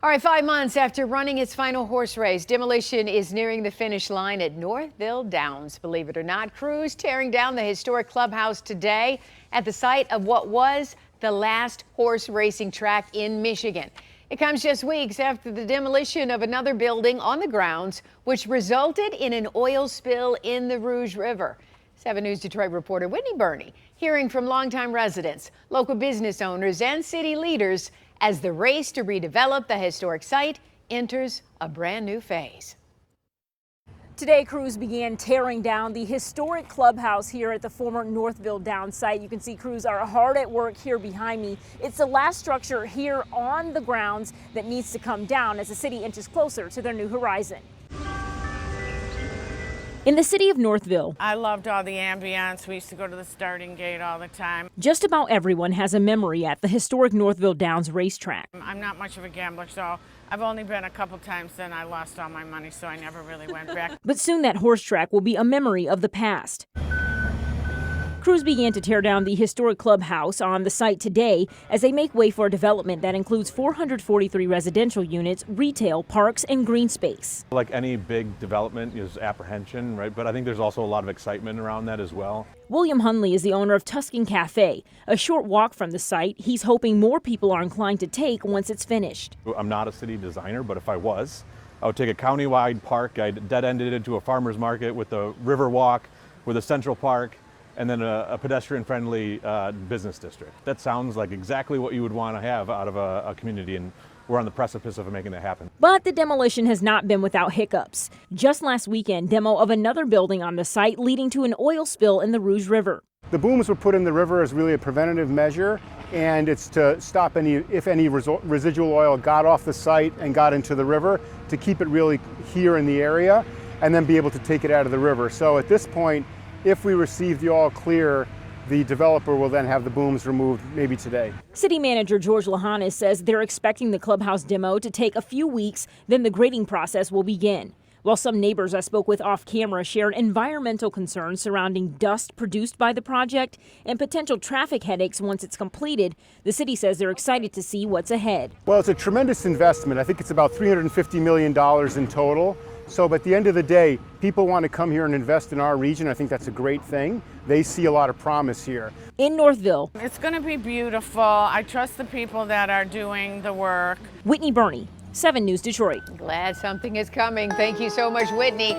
All right, 5 months after running its final horse race, Demolition is nearing the finish line at Northville Downs. Believe it or not, crews tearing down the historic clubhouse today at the site of what was the last horse racing track in Michigan. It comes just weeks after the demolition of another building on the grounds, which resulted in an oil spill in the Rouge River. 7 News Detroit reporter Whitney Burney hearing from longtime residents, local business owners, and city leaders as the race to redevelop the historic site enters a brand new phase. Today, crews began tearing down the historic clubhouse here at the former Northville Downs site. You can see crews are hard at work here behind me. It's the last structure here on the grounds that needs to come down as the city inches closer to their new horizon. In the city of Northville, I loved all the ambiance. We used to go to the starting gate all the time. Just about everyone has a memory at the historic Northville Downs racetrack. I'm not much of a gambler, so I've only been a couple times, then I lost all my money, so I never really went back. But soon that horse track will be a memory of the past. Crews began to tear down the historic clubhouse on the site today as they make way for a development that includes 443 residential units, retail, parks, and green space. Like any big development, there's apprehension, right? But I think there's also a lot of excitement around that as well. William Hunley is the owner of Tuscan Cafe. A short walk from the site, he's hoping more people are inclined to take once it's finished. I'm not a city designer, but if I was, I would take a county-wide park. I'd dead-end it into a farmer's market with a river walk, with a central park, and then a pedestrian-friendly business district. That sounds like exactly what you would want to have out of a community, and we're on the precipice of making that happen. But the demolition has not been without hiccups. Just last weekend, demo of another building on the site leading to an oil spill in the Rouge River. The booms were put in the river as really a preventative measure, and it's to stop if any residual oil got off the site and got into the river, to keep it really here in the area and then be able to take it out of the river. So at this point, if we receive the all clear, the developer will then have the booms removed maybe today. City Manager George Lahanis says they're expecting the clubhouse demo to take a few weeks, then the grading process will begin. While some neighbors I spoke with off camera shared environmental concerns surrounding dust produced by the project and potential traffic headaches once it's completed, the city says they're excited to see what's ahead. Well, it's a tremendous investment. I think it's about $350 million in total. So at the end of the day, people want to come here and invest in our region. I think that's a great thing. They see a lot of promise here. In Northville, It's going to be beautiful. I trust the people that are doing the work. Whitney Burney, 7 News Detroit. Glad something is coming. Thank you so much, Whitney.